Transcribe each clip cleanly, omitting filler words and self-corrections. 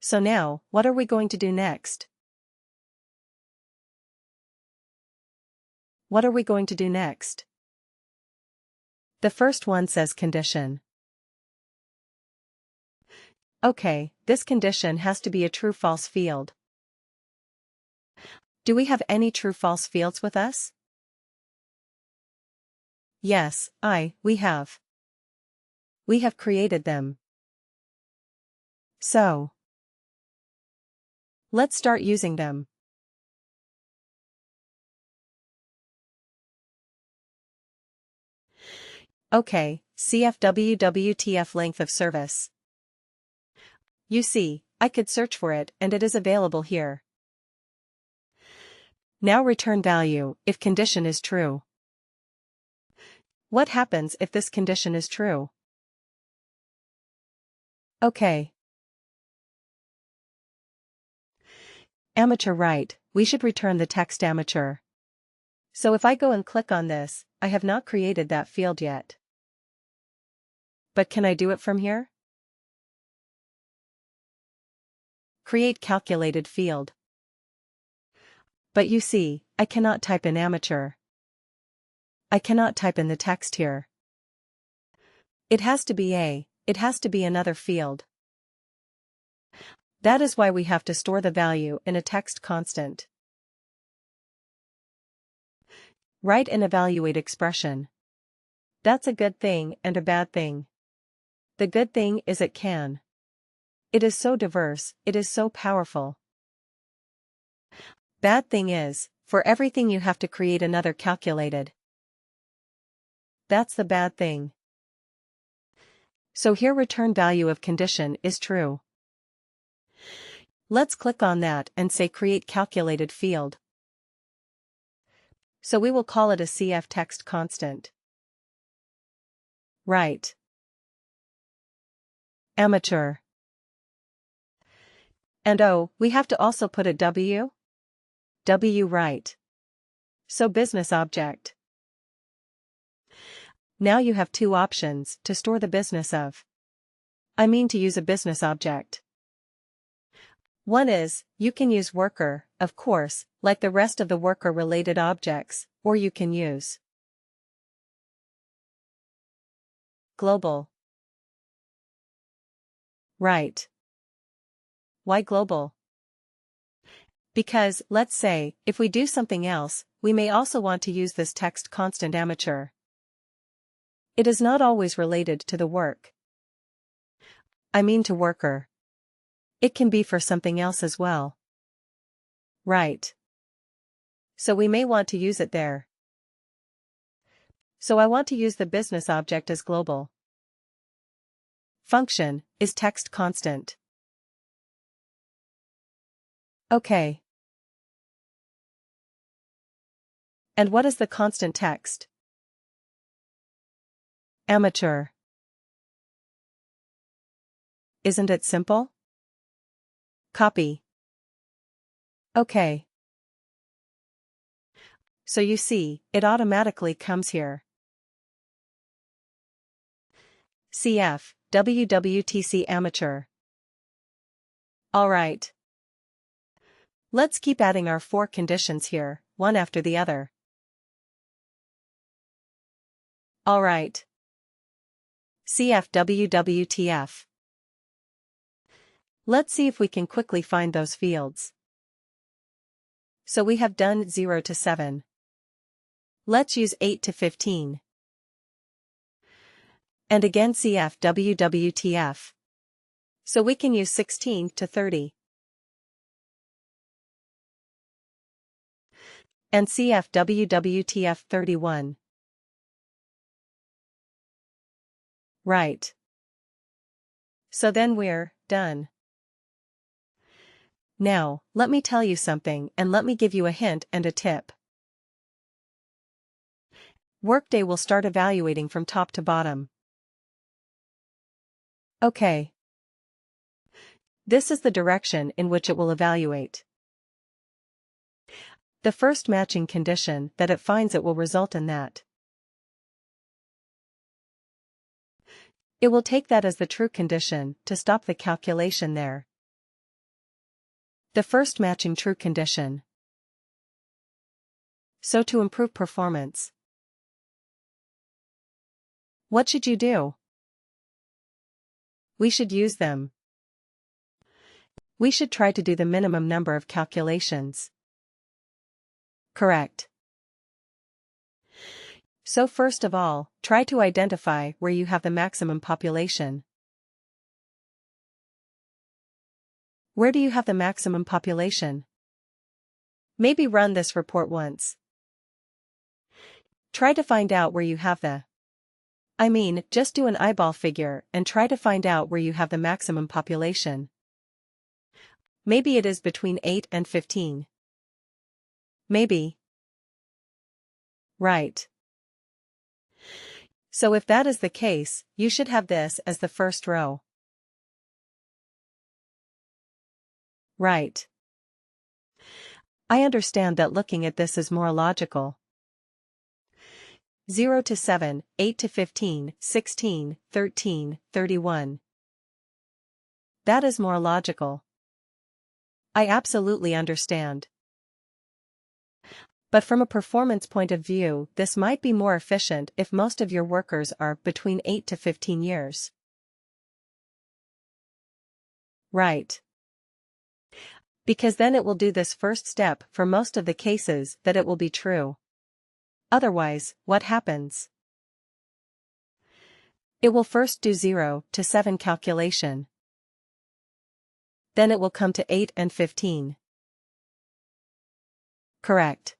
So now, what are we going to do next? What are we going to do next? The first one says condition. Okay, this condition has to be a true-false field. Do we have any true-false fields with us? Yes, we have. We have created them. So, let's start using them. Okay, CFWWTF length of service. You see, I could search for it and it is available here. Now return value if condition is true. What happens if this condition is true? Okay. Amateur right, we should return the text amateur. So if I go and click on this, I have not created that field yet. But can I do it from here? Create calculated field. But you see, I cannot type in amateur. I cannot type in the text here. It has to be another field. That is why we have to store the value in a text constant. Write and evaluate expression. That's a good thing and a bad thing. The good thing is it can. It is so diverse, it is so powerful. Bad thing is, for everything you have to create another calculated. That's the bad thing. So here return value of condition is true. Let's click on that and say create calculated field. So we will call it a CF text constant. Right. Amateur. And we have to also put a W? W right. So business object. Now you have two options to store the business of. To use a business object. One is, you can use worker, of course, like the rest of the worker-related objects, or you can use global. Right. Why global? Because, let's say, if we do something else, we may also want to use this text constant amateur. It is not always related to the work. To worker. It can be for something else as well. Right. So we may want to use it there. So I want to use the business object as global. Function is text constant. Okay. And what is the constant text? Amateur. Isn't it simple? Copy. Okay. So you see, it automatically comes here. CF, WWTC amateur. Alright. Let's keep adding our 4 conditions here, one after the other. Alright. CF WWTF. Let's see if we can quickly find those fields. So we have done 0 to 7. Let's use 8 to 15. And again CF WWTF. So we can use 16 to 30. And CF WWTF 31. Right. So then we're done. Now, let me tell you something and let me give you a hint and a tip. WorkDay will start evaluating from top to bottom. Okay. This is the direction in which it will evaluate. The first matching condition that it finds it will result in that. It will take that as the true condition to stop the calculation there. The first matching true condition. So to improve performance, what should you do? We should use them. We should try to do the minimum number of calculations. Correct. So first of all, try to identify where you have the maximum population. Where do you have the maximum population? Maybe run this report once. Try to find out where you have just do an eyeball figure and try to find out where you have the maximum population. Maybe it is between 8 and 15. Maybe. Right. So if that is the case, you should have this as the first row. Right. I understand that looking at this is more logical. 0 to 7, 8 to 15, 16, 13, 31. That is more logical. I absolutely understand. But from a performance point of view, this might be more efficient if most of your workers are between 8 to 15 years. Right. Because then it will do this first step for most of the cases that it will be true. Otherwise, what happens? It will first do 0 to 7 calculation. Then it will come to 8 and 15. Correct.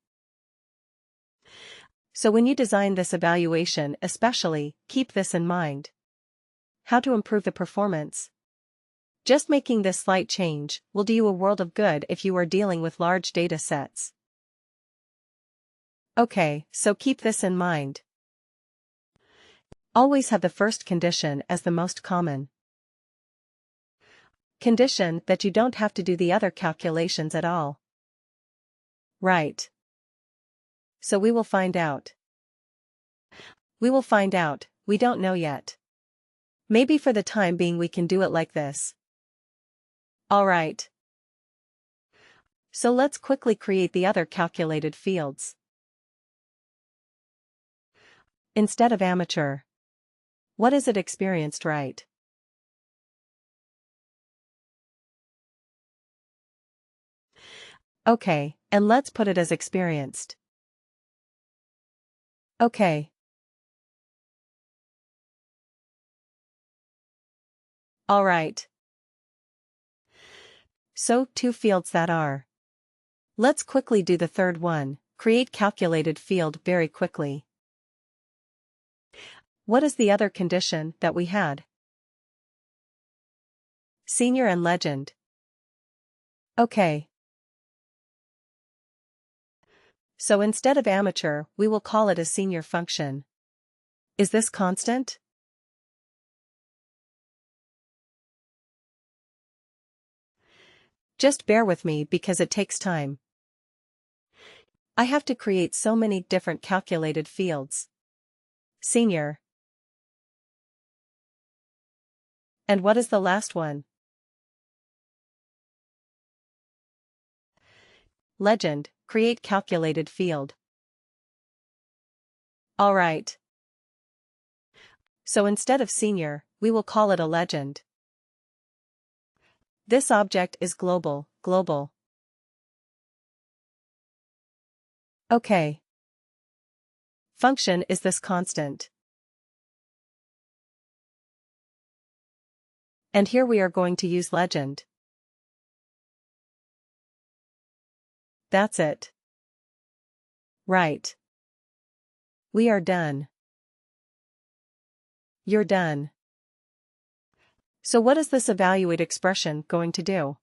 So when you design this evaluation especially, keep this in mind. How to improve the performance? Just making this slight change will do you a world of good if you are dealing with large data sets. Okay, so keep this in mind. Always have the first condition as the most common condition that you don't have to do the other calculations at all. Right. So we will find out. We will find out, we don't know yet. Maybe for the time being we can do it like this. Alright. So let's quickly create the other calculated fields. Instead of amateur. What is it experienced, right? Okay, and let's put it as experienced. Okay. Alright. So, 2 fields that are. Let's quickly do the third one, create calculated field very quickly. What is the other condition that we had? Senior and legend. Okay. So instead of amateur, we will call it a senior function. Is this constant? Just bear with me because it takes time. I have to create so many different calculated fields. Senior. And what is the last one? Legend, create calculated field. Alright. So instead of senior, we will call it a legend. This object is global. Okay. Function is this constant. And here we are going to use legend. That's it. Right. We are done. You're done. So what is this evaluate expression going to do?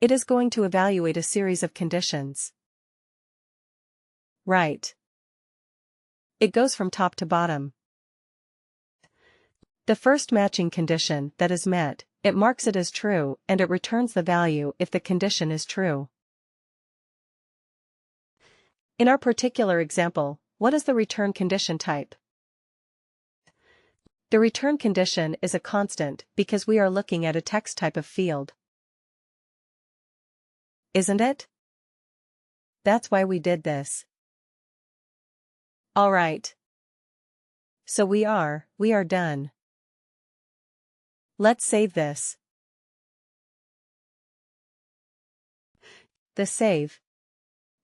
It is going to evaluate a series of conditions. Right. It goes from top to bottom. The first matching condition that is met, it marks it as true and it returns the value if the condition is true. In our particular example, what is the return condition type? The return condition is a constant because we are looking at a text type of field. Isn't it? That's why we did this. Alright. So we are done. Let's save this. The save.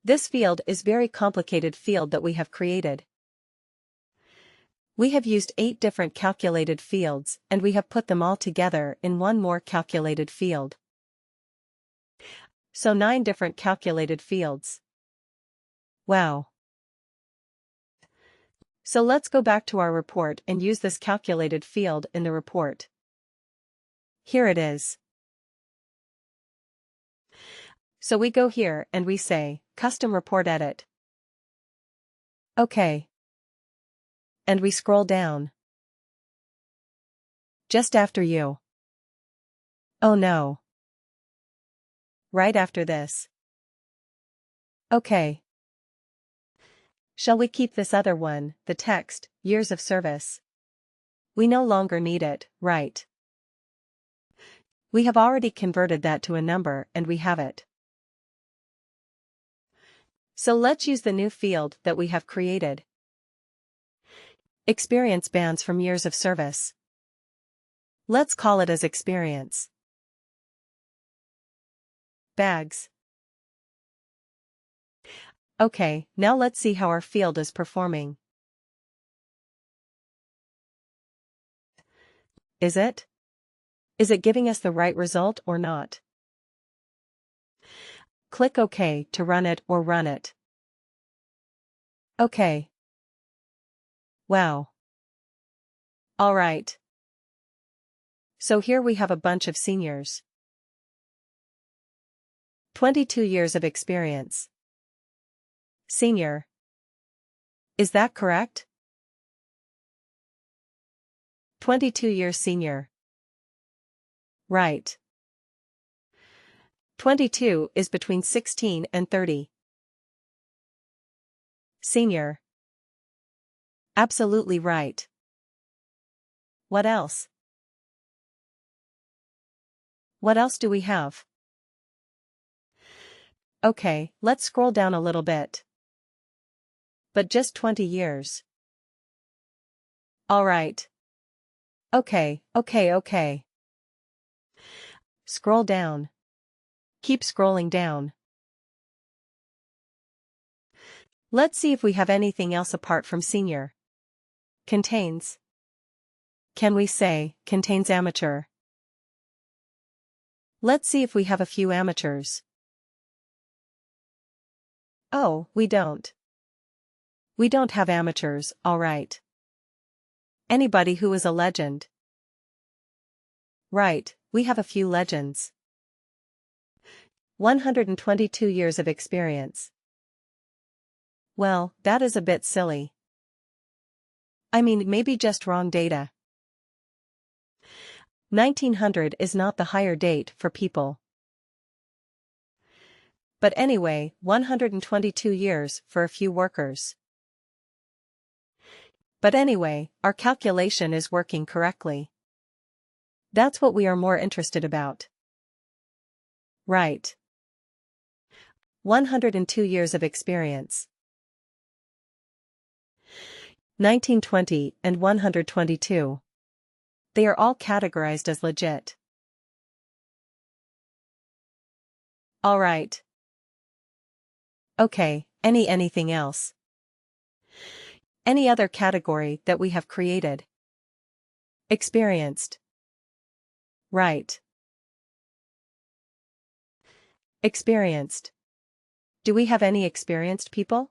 This field is very complicated field that we have created. We have used 8 different calculated fields and we have put them all together in one more calculated field. So 9 different calculated fields. Wow. So let's go back to our report and use this calculated field in the report. Here it is. So we go here and we say, Custom Report Edit. OK. And we scroll down. Just after you. Oh no. Right after this. OK. Shall we keep this other one, the text, years of service? We no longer need it, right? We have already converted that to a number and we have it. So let's use the new field that we have created. Experience bands from years of service. Let's call it as experience. Bags. Okay, now let's see how our field is performing. Is it? Is it giving us the right result or not? Click OK to run it or run it. OK. Wow. Alright. So here we have a bunch of seniors. 22 years of experience. Senior. Is that correct? 22 years senior. Right. 22 is between 16 and 30. Senior. Absolutely right. What else? What else do we have? Okay, let's scroll down a little bit. But just 20 years. Alright. Okay. Scroll down. Keep scrolling down. Let's see if we have anything else apart from senior. Contains. Can we say, contains amateur? Let's see if we have a few amateurs. Oh, we don't. We don't have amateurs, alright. Anybody who is a legend. Right, we have a few legends. 122 years of experience. Well, that is a bit silly. I mean, maybe just wrong data. 1900 is not the hire date for people. But anyway, 122 years for a few workers. But anyway, our calculation is working correctly. That's what we are more interested about. Right. 102 years of experience. 1920 and 122. They are all categorized as legit. Alright. Okay, anything else? Any other category that we have created? Experienced. Right. Experienced. Do we have any experienced people?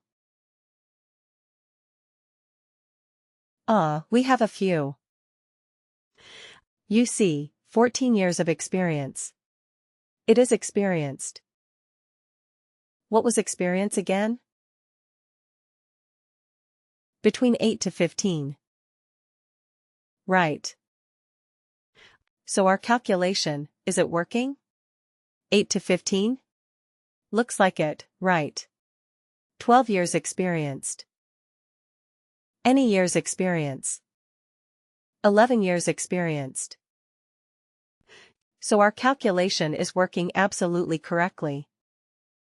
We have a few. You see, 14 years of experience. It is experienced. What was experience again? Between 8 to 15. Right. So our calculation, is it working? 8 to 15? Looks like it, right. 12 years experienced. Any years experience. 11 years experienced. So our calculation is working absolutely correctly.